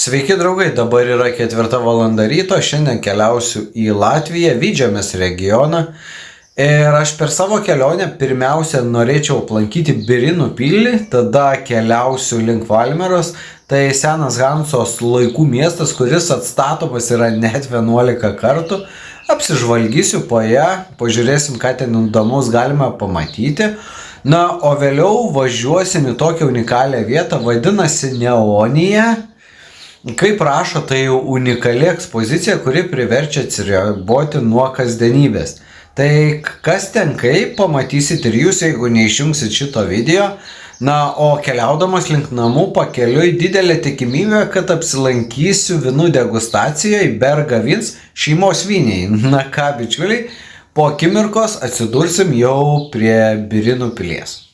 Sveiki draugai, dabar yra 4 valanda ryto, šiandien keliausiu į Latviją, Vidžemės regioną. Ir aš per savo kelionę pirmiausia norėčiau aplankyti Birinų pilį, tada keliausiu link Valmieros. Tai senas Hansos laikų miestas, kuris atstatomas yra net 11 kartų. Apsižvalgysiu po ją, pažiūrėsim, ką ten įdomaus galime pamatyti. Na, o vėliau važiuosim į tokią unikalią vietą, vadinasi Neonija. Kaip rašo, tai jau unikali ekspozicija, kuri priverčia atsiriboti nuo kasdienybės. Tai kas ten kaip, pamatysit ir jūs, jeigu neišjungsit šito video. Na, o keliaudamas link namų pakeliui didelė tikimybė, kad apsilankysiu vynų degustacijoje Bergavins šeimos vyniai. Na ką, bičiuliai, po akimirkos atsidursim jau prie Birinų pilies.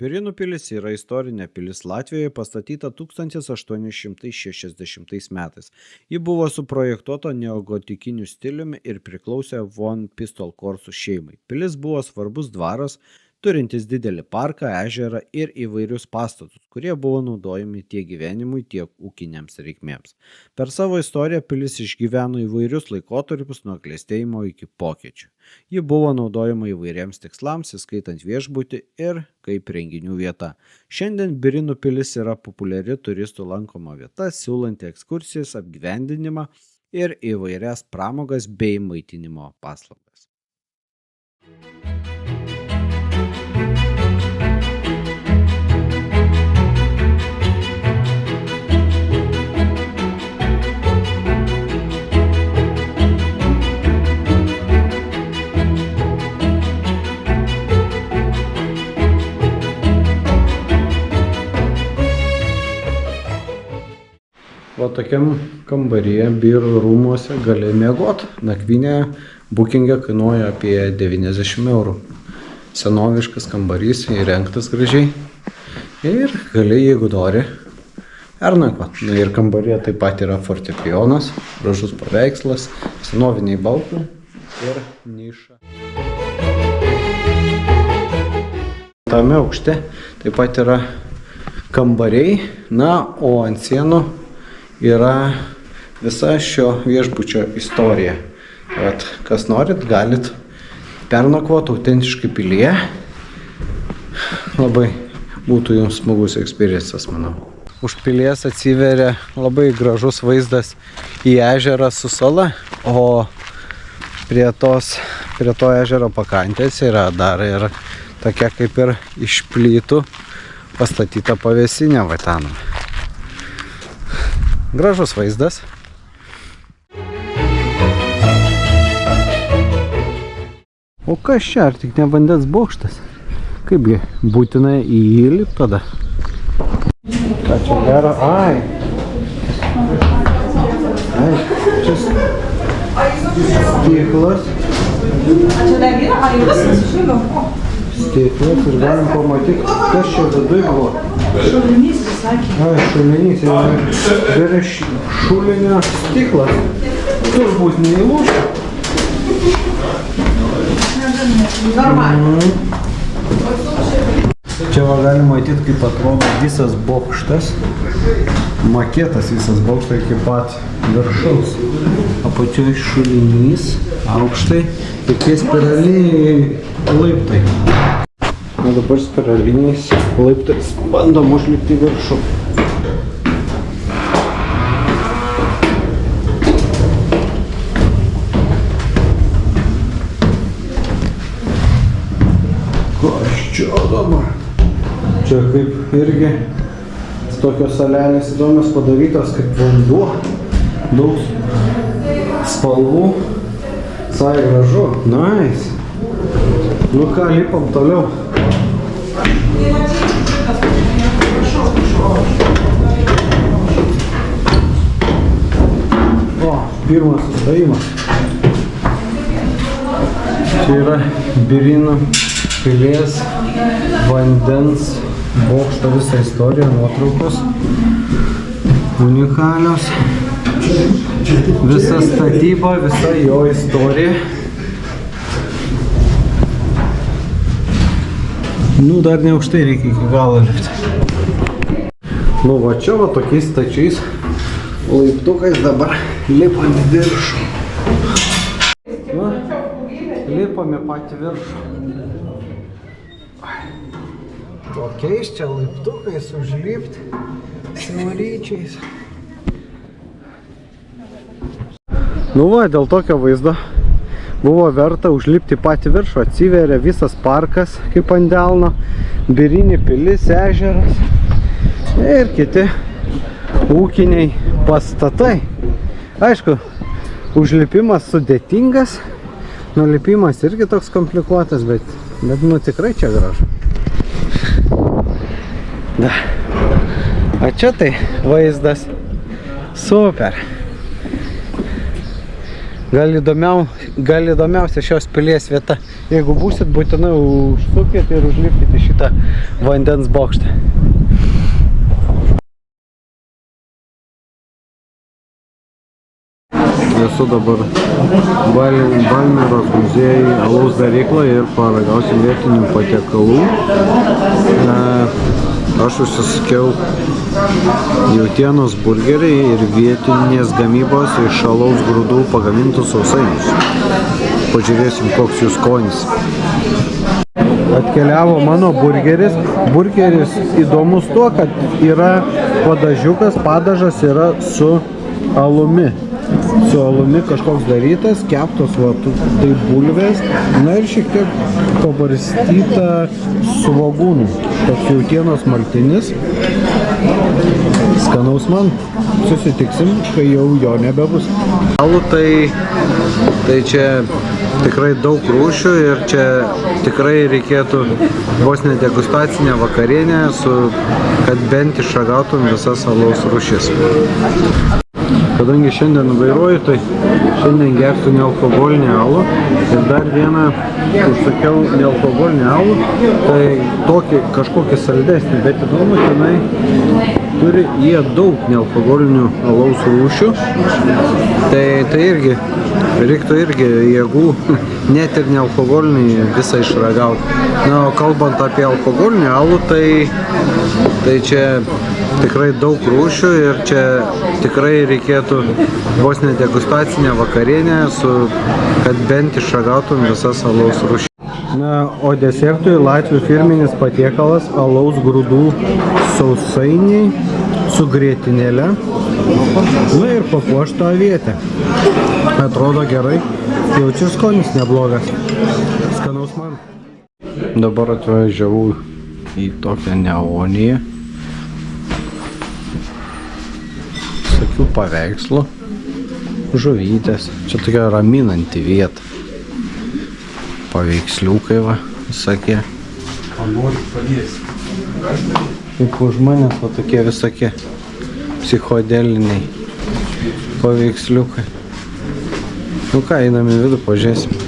Birinų pilis yra istorinė pilis Latvijoje, pastatyta 1860 metais. Ji buvo suprojektuota neogotikiniu stiliumi ir priklausė von Pistolkorsų šeimai. Pilis buvo svarbus dvaras, turintis didelį parką, ežerą ir įvairius pastatus, kurie buvo naudojami tiek gyvenimui, tiek ūkiniams reikmėms. Per savo istoriją pilis išgyveno įvairius laikotarpius nuo klestėjimo iki pokyčių. Ji buvo naudojama įvairiems tikslams, įskaitant viešbutį ir kaip renginių vieta. Šiandien Birinų pilis yra populiari turistų lankoma vieta, siūlanti ekskursijas, apgyvendinimą ir įvairias pramogas bei maitinimo paslaugas. O tokiam kambaryje Birų rūmuose gali miegot. Nakvynė bookingė kainuoja apie 90 eurų. Senoviškas kambarys, įrengtas gražiai. Ir gali, jeigu nori, pernakvot. Na ir kambaryje taip pat yra fortepijonas, gražus paveikslas, senoviniai baldai ir niša. Tame aukšte taip pat yra kambariai, na, o ant sienų yra visa šio viešbučio istorija. Vat, kas norit, galit pernakvoti autentiškai pilyje. Labai būtų jums smagus experiences, manau. Už pilies atsiveria labai gražus vaizdas į ežerą su sala, o prie to ežero pakrantės yra dar ir tokia kaip ir iš plytų pastatyta pavėsinė Vatanam. Gražus vaizdas. O kas čia, ar tik ne vandens bokštas? Kaipgi, būtina įlipt tada. Ką čia gero? Ai, čia stiklas. Stiklas ir galim pamatyti, kas čia viduj buvo. Šulinys visakė. Ai, šulinys, yra šulinio stiklas. Turbūt neįlūžta. Čia va galim matyti, kaip atrodo visas bokštas. Maketas visas bokštas iki pat viršaus. Apačioj šulinys, aukštai, tokie spiraliniai laiptai. O dabar spiraliniais laiptais bandom užlipti viršų. Kas čia dabar? Čia kaip irgi tokios salelės įdomios padarytos kaip vanduo. Daug spalvų. Visai gražu. Nice. Nu ką, lipam toliau. O, pirmas sustojimas. Čia yra Birinų pilies vandens bokšto visa istorija, nuotraukos unikalios. Visa statyba, visa jo istorija. Nu, dar ne aukštai reikia iki galo lipti. Nu, va čia va tokiais stačiais laiptukais dabar lipam į viršų. Nu, lipam į patį viršų. Tokiais čia laiptukais užlipti siauryčiais. Nu va, dėl tokio vaizdo buvo verta užlipti patį viršų, atsiveria visas parkas kaip ant delno, Birinė pilis, ežeras ir kiti ūkiniai pastatai. Aišku, užlipimas sudėtingas, nulipimas irgi toks komplikuotas, bet nu tikrai čia gražu. Da. O čia tai vaizdas super. Gal įdomiausia šios pilies vieta. Jeigu būsit, būtinai užsukit ir užlipkite šitą vandens bokštą. Esu dabar Valmieros muziejai alaus darykloje ir paragausiu vietinių patiekalų. Aš užsisakiau jautienos burgerį ir vietinės gamybos iš alaus grūdų pagamintus sausainius. Pažiūrėsim, koks jų skonis. Atkeliavo mano burgeris. Burgeris įdomus tuo, kad yra padažiukas, padažas yra su alumi. Su alumi kažkoks darytas, keptos va, tai bulvės, na ir šiek tiek pabarstyta svogūnų. Toks jautienos maltinis. Skanaus man. Susitiksim, kai jau jo nebebus. Alų tai čia tikrai daug rūšių ir čia tikrai reikėtų vos ne degustacinę vakarienę, kad bent išragautum visas alaus rūšis. Kadangi šiandien vairuoju, tai šiandien gersiu nealkoholinį alų ir dar vieną užsakiau nealkoholinį alų, tai tokį kažkokį saldesnį, bet įdomu, tenai turi jie daug nealkoholinių alaus rūšių, tai irgi reiktų irgi jėgų net ir nealkoholinį visą išragauti. Na, o kalbant apie alkoholinį alų, tai čia tikrai daug rūšių ir čia tikrai reikėtų vos ne degustacinę vakarienę, kad bent išragautum visas alaus rūšis. Na, o desertui latvių firminis patiekalas alaus grūdų sausainiai su grietinėle. Na ir papuošta avietė. Atrodo gerai, jaučiu skonis neblogas. Skanaus man. Dabar atvažiavau į tokią neoniją. Tokių paveikslų, žuvytės. Čia tokia raminanti vieta. Paveiksliukai va, visokie. Kaip už manęs va tokie visokie psichodeliniai paveiksliukai. Nu ką, einam į vidų, pažiūrėsim.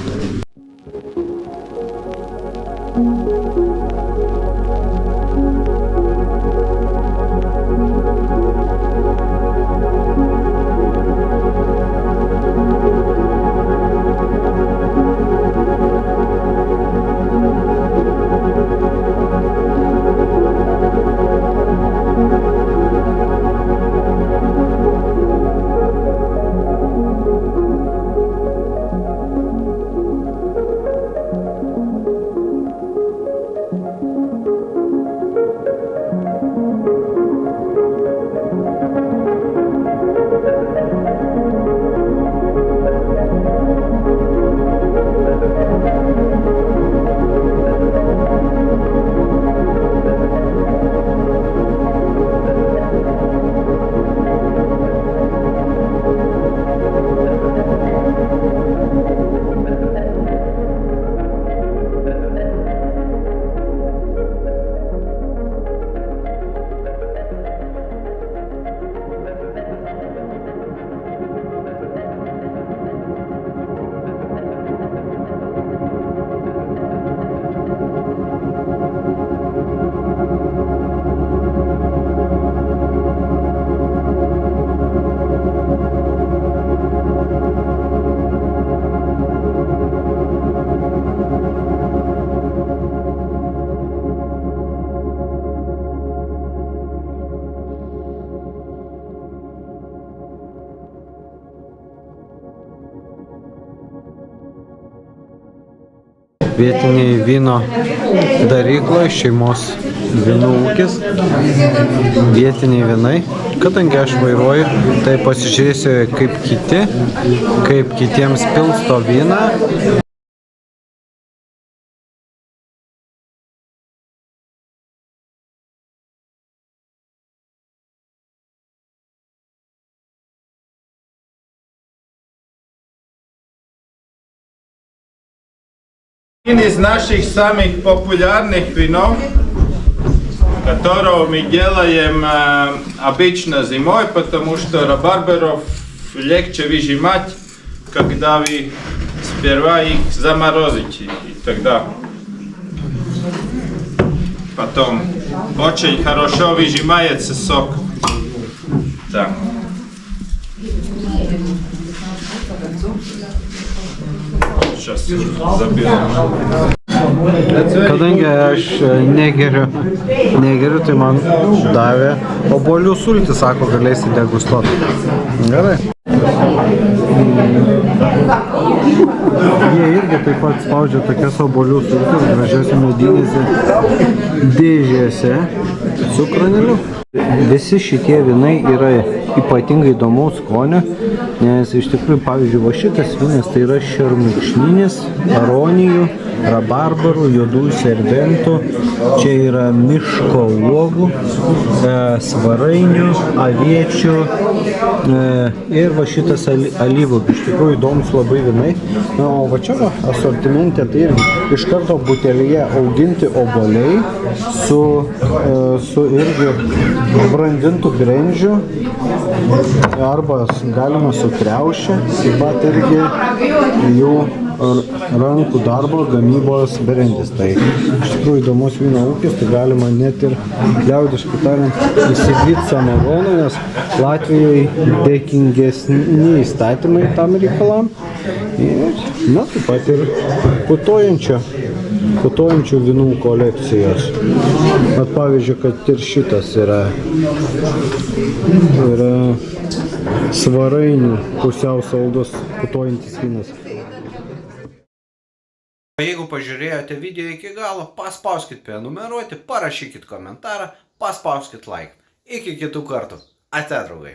vietiniai vyno darykloje, šeimos vynų ūkis, vietiniai vynai. Kadangi aš vairuoju, tai pasižiūrėsiu kaip kitiems pilsto vyną. Один из наших самых популярных винов, которого мы делаем обычно зимой, потому что рабарберов легче выжимать, когда вы сперва их заморозите, и тогда потом очень хорошо выжимается сок. Так. Сейчас заберем. Kadangi aš negeriu, tai man davė obuolių sultį, sako, galėsi degustuoti. Gerai. Jie irgi taip pat spaudžia tokias obuolių sultis gražiose medinėse dėžėse su kraneliu. Visi šitie vynai yra ypatingai įdomaus skonio, nes iš tikrųjų, pavyzdžiui, va šitas vynas tai yra šermukšninis, aronijų, rabarbarų, juodųjų serbentų, čia yra miško uogų, svarainių, aviečių ir va šitas alyvuogių. Iš tikrųjų įdomus labai vynai. Na, o va čia va asortimente tai irgi iš karto butelyje auginti obuoliai su irgi brandintų brendžių arba galima su kriauše, taip pat irgi jų rankų darbo gamybos brendis. Tai iš tikrųjų įdomus vyno ūkis, tai galima net ir liaudiškai tariant įsigyti samagoną, nes Latvijoje dėkingesni įstatymai tam reikalam. Ir, na, taip pat ir putojančių vynų kolekcijos. Vat pavyzdžiui, kad ir šitas yra svarainių pusiau saldus putojantis vynas. Jeigu pažiūrėjote video iki galo, paspauskit prenumeruoti, parašykit komentarą, paspauskit like. Iki kitų kartų. Ate, draugai.